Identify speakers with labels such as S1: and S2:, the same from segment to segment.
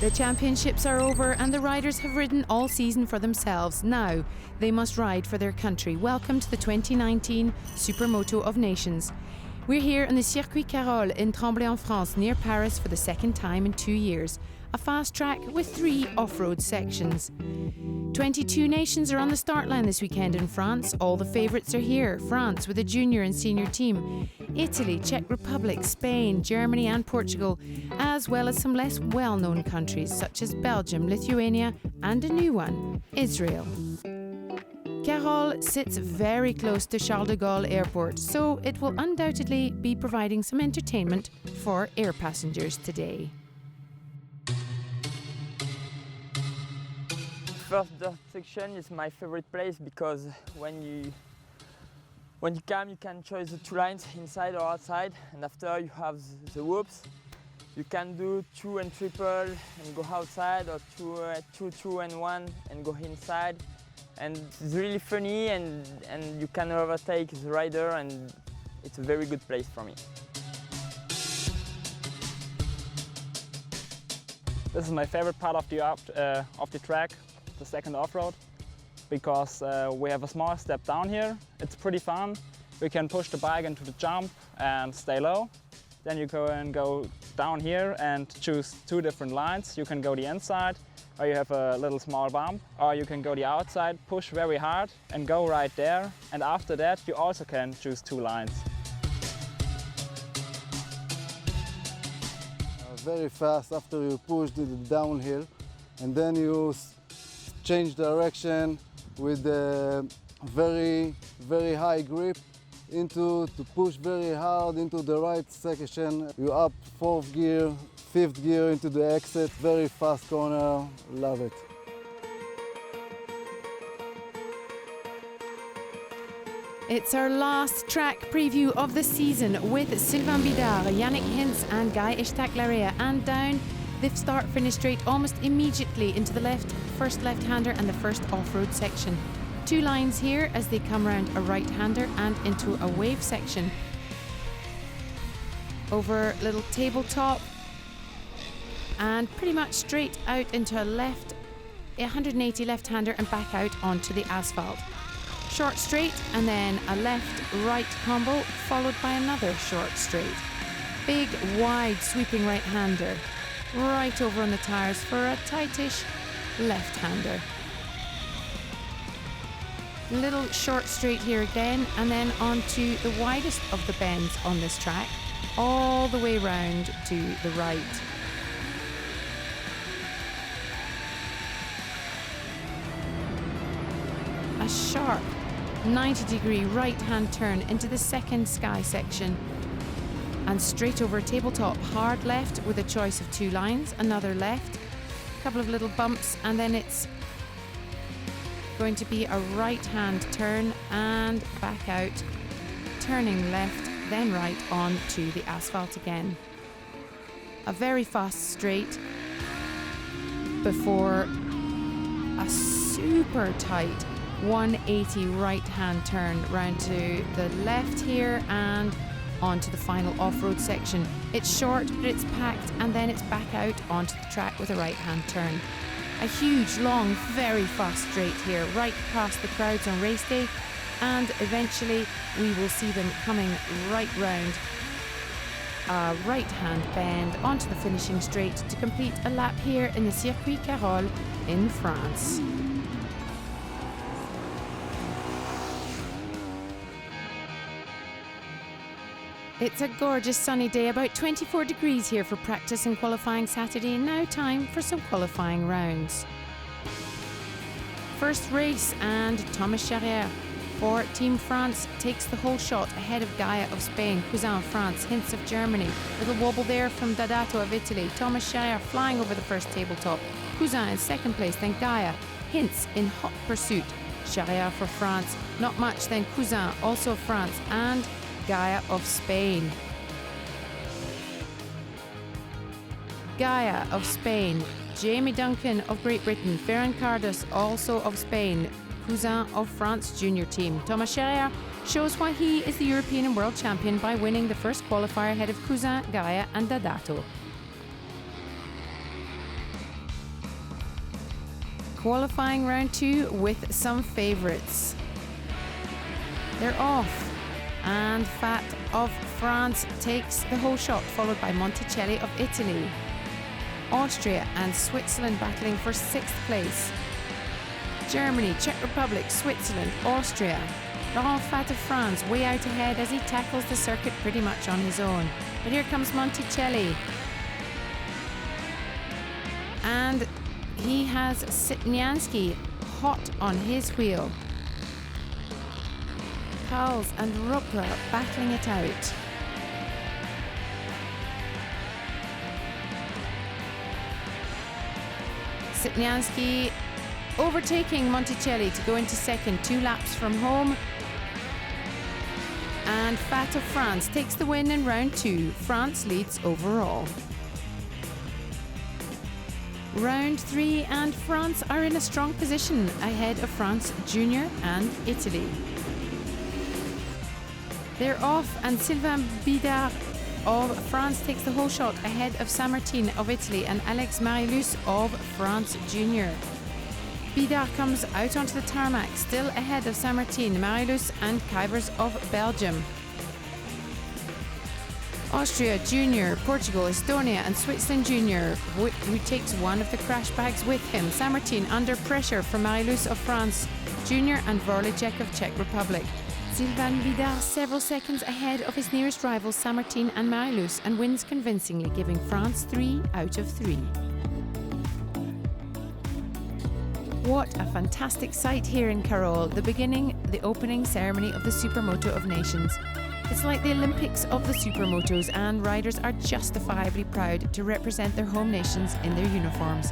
S1: The championships are over and the riders have ridden all season for themselves. Now they must ride for their country. Welcome to the 2019 Supermoto of Nations. We're here on the Circuit Carole in Tremblay en France, near Paris, for the second time in 2 years. A fast track with 3 off-road sections. 22 nations are on the start line this weekend in France. All the favourites are here. France with a junior and senior team. Italy, Czech Republic, Spain, Germany and Portugal, as well as some less well-known countries such as Belgium, Lithuania and a new one, Israel. Carole sits very close to Charles de Gaulle Airport, so it will undoubtedly be providing some entertainment for air passengers today.
S2: First dirt section is my favorite place because when you come, you can choose the 2 lines, inside or outside, and after you have the whoops. You can do 2 and triple and go outside, or 2 and 1 and go inside. And it's really funny, and you can overtake the rider, and it's a very good place for me.
S3: This is my favorite part of the track, the second off-road, because we have a small step down here. It's pretty fun. We can push the bike into the jump and stay low. Then you go down here and choose 2 different lines. You can go the inside, or you have a little small bump, or you can go the outside, push very hard and go right there. And after that you also can choose 2 lines.
S4: Very fast after you push the downhill, and then you change direction with a very high grip to push very hard into the right section. You up 4th gear, 5th gear into the exit, very fast corner, love it.
S1: It's our last track preview of the season with Sylvain Bidard, Yannick Hinz and Guy Ishtak-Larea, and down the start-finish straight almost immediately into the first left-hander and the first off-road section. 2 lines here as they come round a right-hander and into a wave section. Over little tabletop and pretty much straight out into a 180 left-hander and back out onto the asphalt. Short straight and then a left-right combo followed by another short straight. Big, wide, sweeping right-hander right over on the tyres for a tightish left-hander. Little short straight here again, and then onto the widest of the bends on this track, all the way round to the right. A sharp 90-degree right-hand turn into the second sky section, and straight over a tabletop, hard left with a choice of 2 lines, another left, a couple of little bumps, and then it's going to be a right-hand turn and back out, turning left, then right on to the asphalt again. A very fast straight before a super tight 180 right-hand turn round to the left here and onto the final off-road section. It's short, but it's packed, and then it's back out onto the track with a right-hand turn. A huge, long, very fast straight here, right past the crowds on race day, and eventually we will see them coming right round a right-hand bend onto the finishing straight to complete a lap here in the Circuit Carole in France. It's a gorgeous sunny day, about 24 degrees here for practice and qualifying Saturday. Now time for some qualifying rounds. First race, and Thomas Charrière for Team France takes the whole shot ahead of Gaia of Spain, Cousin of France, Hinz of Germany. Little wobble there from Dadato of Italy. Thomas Charrière flying over the first tabletop. Cousin in second place, then Gaia. Hinz in hot pursuit. Charrière for France. Not much, then Cousin, also of France, and Gaia of Spain. Gaia of Spain, Jamie Duncan of Great Britain, Ferran Cardos also of Spain, Cousin of France junior team. Thomas Charrière shows why he is the European and World Champion by winning the first qualifier ahead of Cousin, Gaia and Dadato. Qualifying round 2 with some favourites. They're off, and Fat of France takes the whole shot, followed by Monticelli of Italy. Austria and Switzerland battling for 6th place. Germany, Czech Republic, Switzerland, Austria. Laurent Fat of France way out ahead as he tackles the circuit pretty much on his own. But here comes Monticelli. And he has Sitnianski hot on his wheel. Carole and Ruppler battling it out. Sitnianski overtaking Monticelli to go into second, 2 laps from home. And Fat of France takes the win in round 2. France leads overall. Round 3, and France are in a strong position ahead of France Junior and Italy. They're off, and Sylvain Bidard of France takes the whole shot ahead of Saint-Martin of Italy and Alex Marilus of France Junior. Bidard comes out onto the tarmac, still ahead of Saint-Martin, Marilus and Kuipers of Belgium. Austria Junior, Portugal, Estonia and Switzerland Junior, who takes one of the crash bags with him. Saint-Martin under pressure from Marilus of France Junior and Vorlicek of Czech Republic. Sylvain Bidard several seconds ahead of his nearest rivals Saint-Martin and Marilus, and wins convincingly, giving France 3 out of 3. What a fantastic sight here in Carole, the opening ceremony of the Supermoto of Nations. It's like the Olympics of the Supermotos, and riders are justifiably proud to represent their home nations in their uniforms.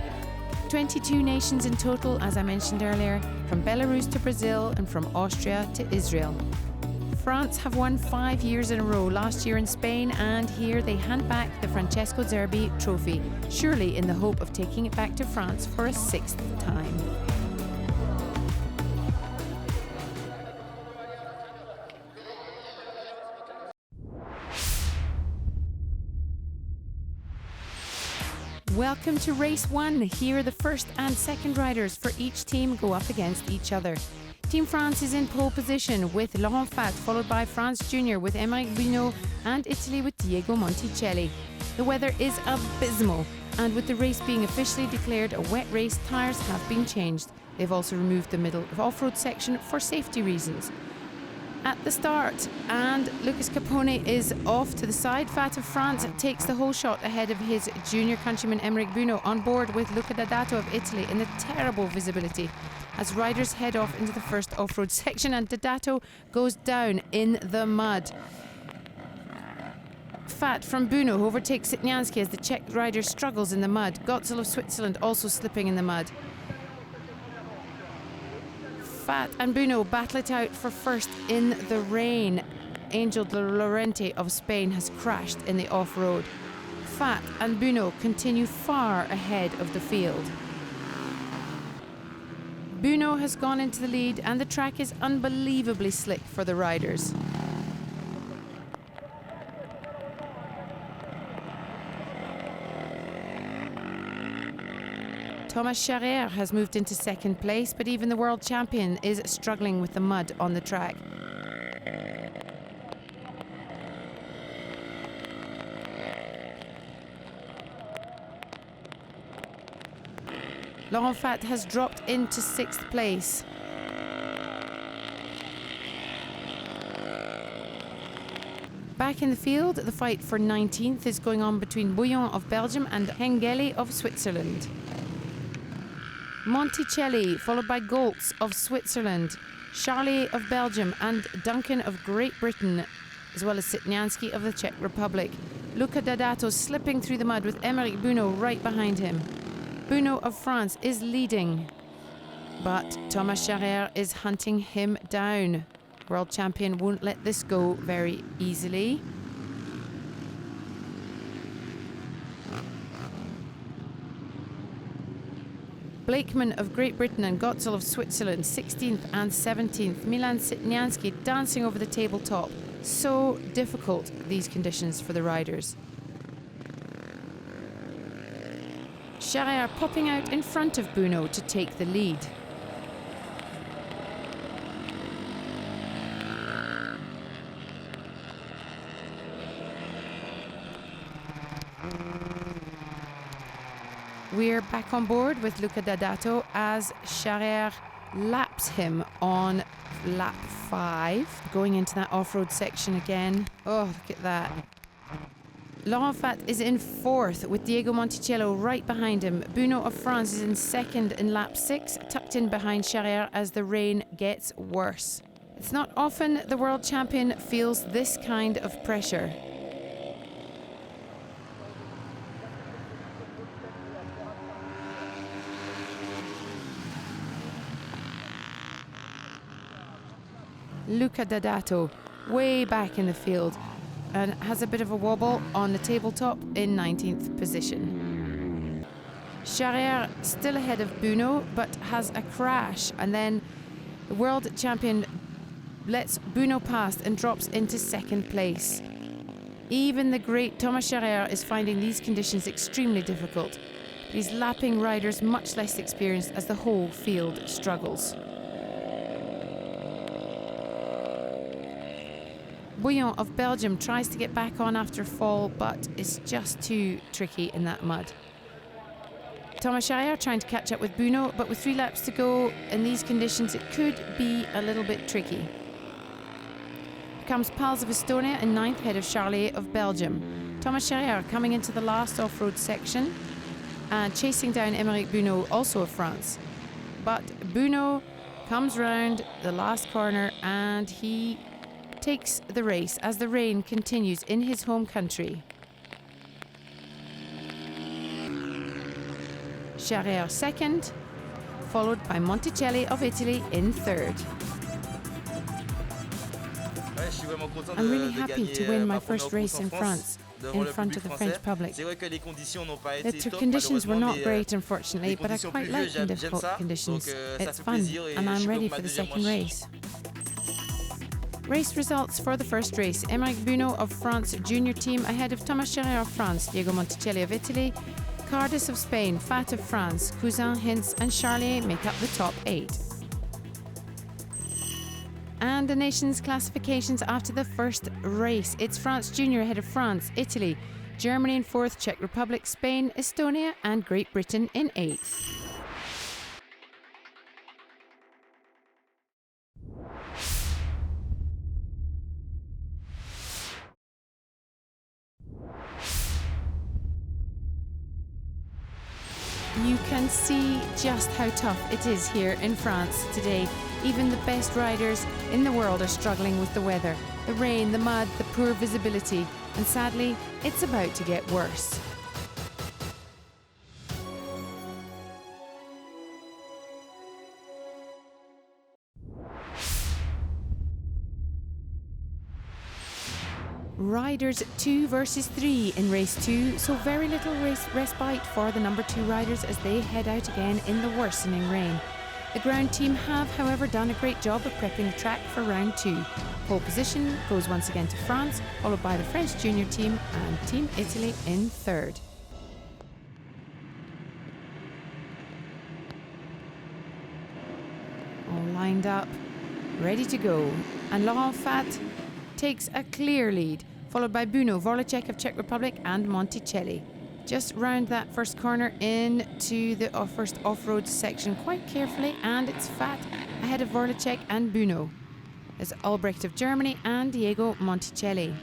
S1: 22 nations in total, as I mentioned earlier, from Belarus to Brazil and from Austria to Israel. France have won 5 years in a row, last year in Spain, and here they hand back the Francesco Zerbi trophy, surely in the hope of taking it back to France for a 6th time. Welcome to race 1. Here the first and second riders for each team go up against each other. Team France is in pole position with Laurent Fat, followed by France Junior with Émeric Bunot, and Italy with Diego Monticelli. The weather is abysmal, and with the race being officially declared a wet race, tyres have been changed. They've also removed the middle of off-road section for safety reasons. At the start, and Lucas Capone is off to the side. Fat of France takes the whole shot ahead of his junior countryman Émeric Bunot, on board with Luca D'Adato of Italy in the terrible visibility as riders head off into the first off-road section, and D'Adato goes down in the mud. Fat from Bunot, who overtakes Sitnianski as the Czech rider struggles in the mud. Gotzel of Switzerland also slipping in the mud. Fat and Bunot battle it out for first in the rain. Angel de Lorente of Spain has crashed in the off-road. Fat and Bunot continue far ahead of the field. Bunot has gone into the lead, and the track is unbelievably slick for the riders. Thomas Charrière has moved into second place, but even the world champion is struggling with the mud on the track. Laurent Fat has dropped into 6th place. Back in the field, the fight for 19th is going on between Bouillon of Belgium and Hengeli of Switzerland. Monticelli, followed by Goltz of Switzerland, Charlie of Belgium and Duncan of Great Britain, as well as Sitnianski of the Czech Republic. Luca D'Adato slipping through the mud with Émeric Bunot right behind him. Bunot of France is leading, but Thomas Charrière is hunting him down. World champion won't let this go very easily. Blakeman of Great Britain and Gotzel of Switzerland, 16th and 17th. Milan Sitnianski dancing over the tabletop. So difficult, these conditions for the riders. Charrière popping out in front of Buno to take the lead. We're back on board with Luca D'Adato as Charrière laps him on lap 5, going into that off-road section again. Oh, look at that. Laurent Fath is in 4th with Diego Monticello right behind him. Buno of France is in 2nd in lap 6, tucked in behind Charrière as the rain gets worse. It's not often the world champion feels this kind of pressure. Luca D'Adato, way back in the field, and has a bit of a wobble on the tabletop in 19th position. Charrière still ahead of Buno, but has a crash, and then the world champion lets Buno pass and drops into 2nd place. Even the great Thomas Charrière is finding these conditions extremely difficult. He's lapping riders much less experienced as the whole field struggles. Bouillon of Belgium tries to get back on after a fall, but is just too tricky in that mud. Thomas Charrière trying to catch up with Buno, but with 3 laps to go in these conditions, it could be a little bit tricky. Here comes Pals of Estonia in 9th, ahead of Charlier of Belgium. Thomas Charrière coming into the last off-road section and chasing down Aymeric Buno, also of France. But Buno comes round the last corner and he takes the race as the rain continues in his home country. Charrière 2nd, followed by Monticelli of Italy in 3rd. I'm really happy to win my first race in France, in front of the French public. The conditions were not great, unfortunately, but I quite like the difficult conditions. It's fun, and I'm ready for the second race. Race results for the first race. Aymeric Buno of France junior team ahead of Thomas Charrière of France, Diego Monticelli of Italy, Cardis of Spain, Fath of France, Cousin, Hintz and Charlier make up the top 8. And the nations classifications after the first race. It's France junior ahead of France, Italy, Germany in 4th, Czech Republic, Spain, Estonia and Great Britain in 8th. You can see just how tough it is here in France today. Even the best riders in the world are struggling with the weather, the rain, the mud, the poor visibility, and sadly, it's about to get worse. Riders 2 versus 3 in race 2, so very little respite for the number 2 riders as they head out again in the worsening rain. The ground team have, however, done a great job of prepping the track for round 2. Pole position goes once again to France, followed by the French junior team and Team Italy in 3rd. All lined up, ready to go, and Laurent Fath takes a clear lead, followed by Buno, Vorlacek of Czech Republic and Monticelli. Just round that first corner into the first off-road section quite carefully, and it's Fath ahead of Vorlacek and Buno. There's Albrecht of Germany and Diego Monticelli.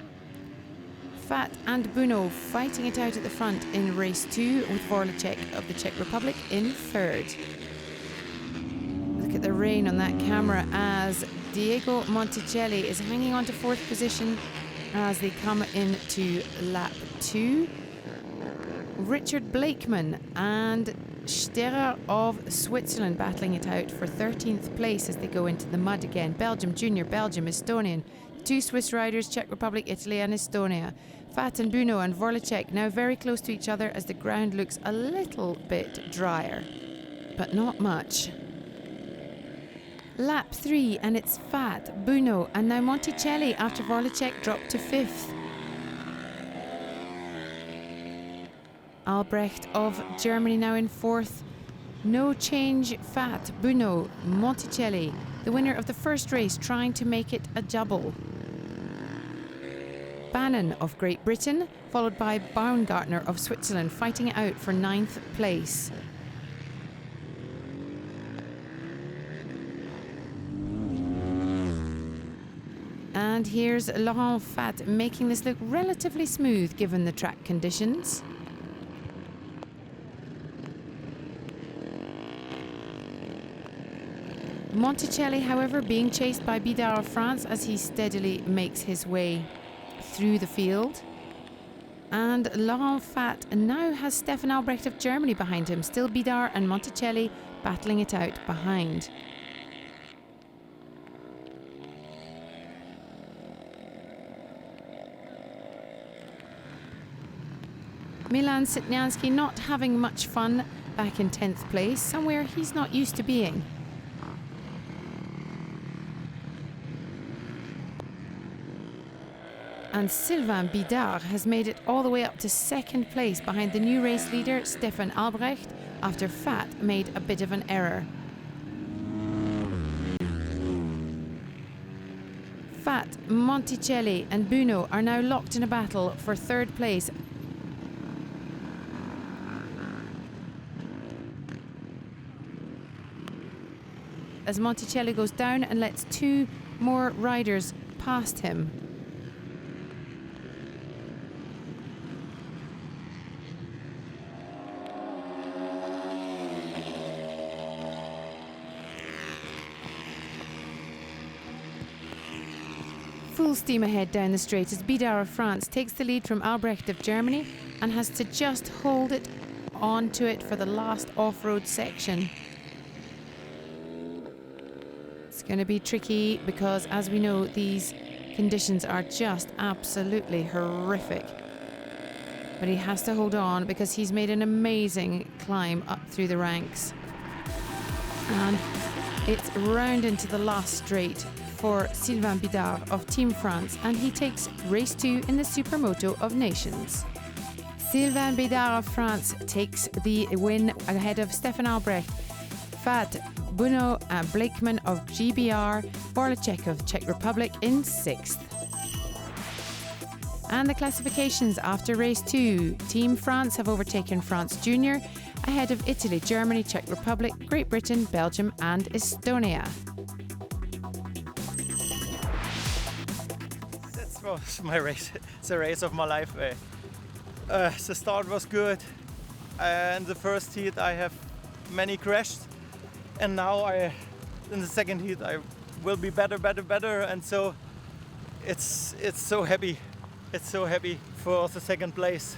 S1: Fath and Buno fighting it out at the front in race 2 with Vorlacek of the Czech Republic in 3rd. Look at the rain on that camera as Diego Monticelli is hanging on to 4th position as they come into lap 2. Richard Blakeman and Sterer of Switzerland battling it out for 13th place as they go into the mud again. Belgium junior, Belgium, Estonian. 2 Swiss riders, Czech Republic, Italy and Estonia. Fath and Buno and Vorlacek now very close to each other as the ground looks a little bit drier, but not much. Lap 3 and it's Fath, Buno and now Monticelli after Vorlacek dropped to 5th. Albrecht of Germany now in fourth. No change, Fat, Buno, Monticelli, the winner of the first race, trying to make it a double. Bannon of Great Britain, followed by Baumgartner of Switzerland, fighting it out for 9th place. And here's Laurent Fat making this look relatively smooth given the track conditions. Monticelli, however, being chased by Bidart of France as he steadily makes his way through the field. And Laurent Fat now has Stefan Albrecht of Germany behind him, still Bidart and Monticelli battling it out behind. Milan Sitnianski not having much fun back in 10th place, somewhere he's not used to being. And Sylvain Bidart has made it all the way up to 2nd place behind the new race leader Stefan Albrecht after Fat made a bit of an error. Fat, Monticelli and Buno are now locked in a battle for 3rd place. As Monticelli goes down and lets 2 more riders past him. Full steam ahead down the straight as Bidart of France takes the lead from Albrecht of Germany and has to just hold it onto it for the last off-road section. It's going to be tricky because, as we know, these conditions are just absolutely horrific. But he has to hold on because he's made an amazing climb up through the ranks. And it's round into the last straight for Sylvain Bidart of Team France, and he takes race 2 in the Supermoto of Nations. Sylvain Bidart of France takes the win ahead of Stefan Albrecht, Fat, Buno and Blakeman of GBR, Vorlacek of Czech Republic in 6th. And the classifications after race 2. Team France have overtaken France Junior ahead of Italy, Germany, Czech Republic, Great Britain, Belgium and Estonia.
S5: That was my race. It's a race of my life. The start was good, and the first heat I have many crashed, and now in the second heat I will be better, and so it's so happy. It's so happy for the 2nd place.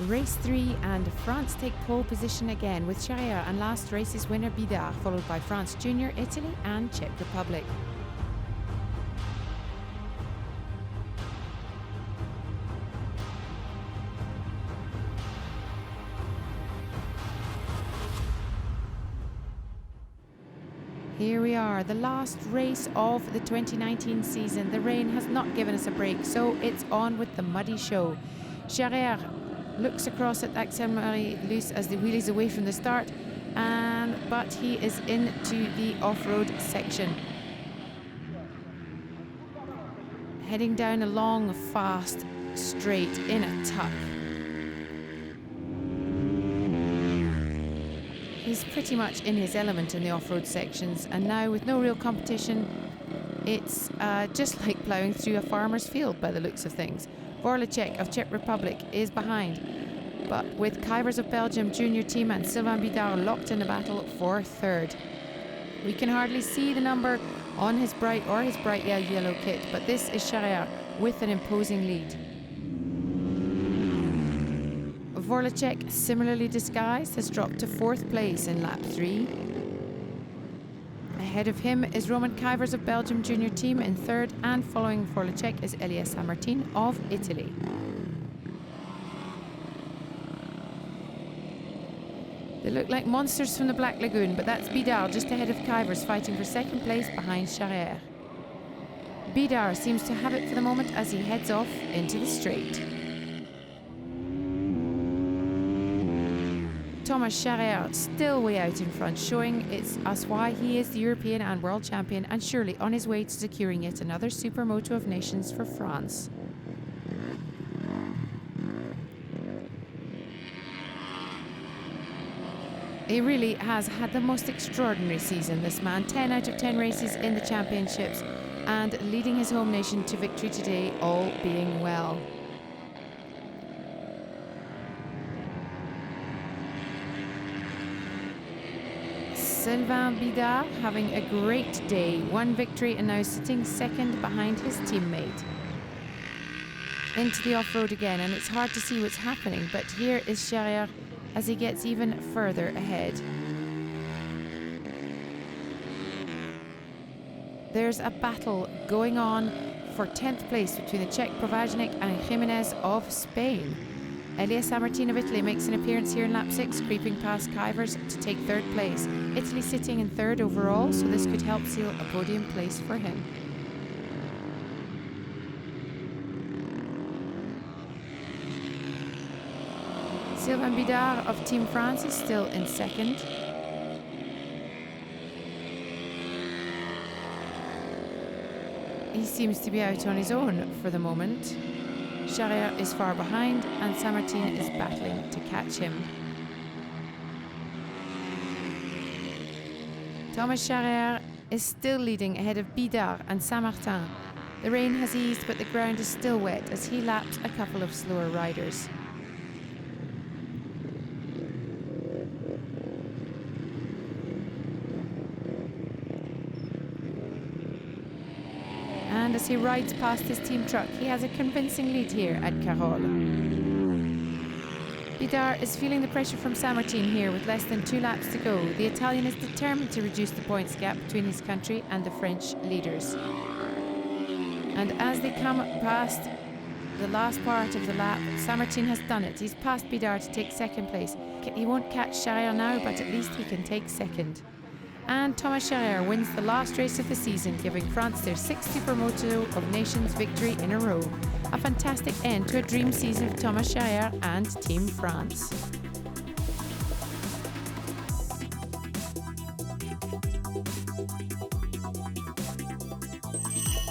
S1: Race 3 and France take pole position again with Charrière and last race's winner Bidart, followed by France Junior, Italy and Czech Republic. Here we are, the last race of the 2019 season. The rain has not given us a break, so it's on with the muddy show. Charrière looks across at Axel Marie-Luce as the wheelies away from the start, but he is into the off-road section. Heading down a long, fast straight in a tuck. He's pretty much in his element in the off-road sections, and now with no real competition, it's just like ploughing through a farmer's field by the looks of things. Vorlacek of Czech Republic is behind, but with Kuipers of Belgium junior team and Sylvain Bidart locked in the battle for 3rd. We can hardly see the number on his bright yellow kit, but this is Charrière with an imposing lead. Vorlacek, similarly disguised, has dropped to 4th place in lap 3. Ahead of him is Roman Kuipers of Belgium junior team in 3rd, and following Vorlacek is Elias Samartin of Italy. They look like monsters from the Black Lagoon, but that's Bidart just ahead of Kuipers, fighting for 2nd place behind Charrière. Bidar seems to have it for the moment as he heads off into the straight. Thomas Charrière still way out in front, showing it's us why he is the European and World Champion and surely on his way to securing yet another Supermoto of Nations for France. He really has had the most extraordinary season, this man. 10 out of 10 races in the championships and leading his home nation to victory today, all being well. Sylvain Bidar having a great day. One victory and now sitting second behind his teammate. Into the off-road again, and it's hard to see what's happening, but here is Charrière as he gets even further ahead. There's a battle going on for 10th place between the Czech Provažnik and Jimenez of Spain. Elias Sammartin of Italy makes an appearance here in lap 6, creeping past Kuyvers to take 3rd place. Italy sitting in 3rd overall, so this could help seal a podium place for him. Sylvain Bidar of Team France is still in 2nd. He seems to be out on his own for the moment. Charrière is far behind and Sammartin is battling to catch him. Thomas Charrière is still leading ahead of Bidar and Saint-Martin. The rain has eased, but the ground is still wet as he laps a couple of slower riders. And as he rides past his team truck, he has a convincing lead here at Carole. Bidar is feeling the pressure from Sammartin here with less than 2 laps to go. The Italian is determined to reduce the points gap between his country and the French leaders. And as they come past the last part of the lap, Sammartin has done it. He's passed Bidar to take 2nd place. He won't catch Charrière now, but at least he can take 2nd. And Thomas Charrière wins the last race of the season, giving France their 6th Supermoto of Nations victory in a row. A fantastic end to a dream season for Thomas Charrière and Team France.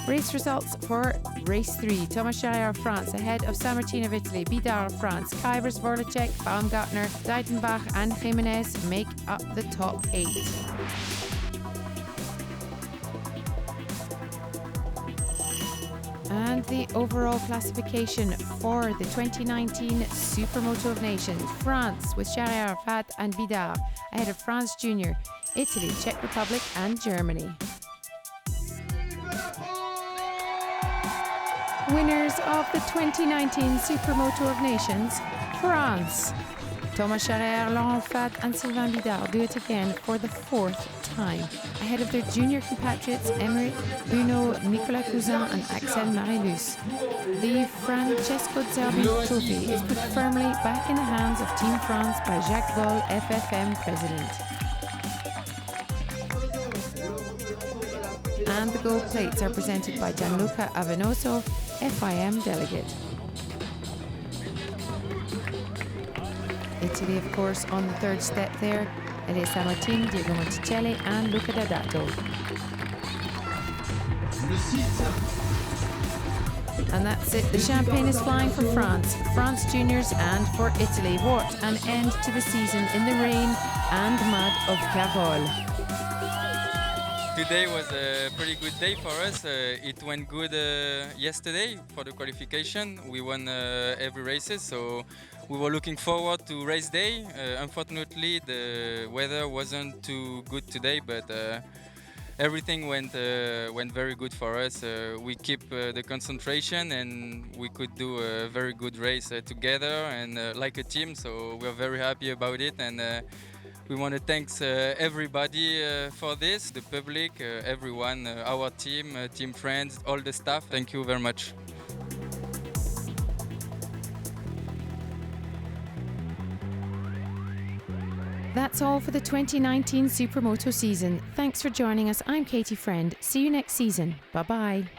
S1: Race results for Race 3. Thomas Charrière, France, ahead of Sammartin of Italy, Bidar of France, Kuyvers, Vorlacek, Baumgartner, Deitenbach and Jimenez make up the top 8. And the overall classification for the 2019 Supermoto of Nations. France with Charrière, Fat and Bidar ahead of France Junior, Italy, Czech Republic and Germany. Winners of the 2019 Supermoto of Nations, France. Thomas Charrière, Laurent Fat and Sylvain Bidar do it again for the 4th time, ahead of their junior compatriots Emery, Bruno, Nicolas Cousin and Axel Marilus. The Francesco Zerbi trophy is put firmly back in the hands of Team France by Jacques Boll, FFM president. And the gold plates are presented by Gianluca Avenoso, FIM delegate. Italy, of course, on the 3rd step there. Elias Sammartin, Diego Monticelli and Luca D'Adato. And that's it. The champagne is flying for France, France juniors and for Italy. What an end to the season in the rain and mud of Carole.
S6: Today was a pretty good day for us. It went good yesterday for the qualification. We won every races, so we were looking forward to race day. Unfortunately, the weather wasn't too good today, but everything went very good for us. We keep the concentration, and we could do a very good race together and like a team. So we're very happy about it, and we want to thank everybody for this, the public, everyone, our team, team friends, all the staff. Thank you very much.
S1: That's all for the 2019 Supermoto season. Thanks for joining us. I'm Katie Friend. See you next season. Bye-bye.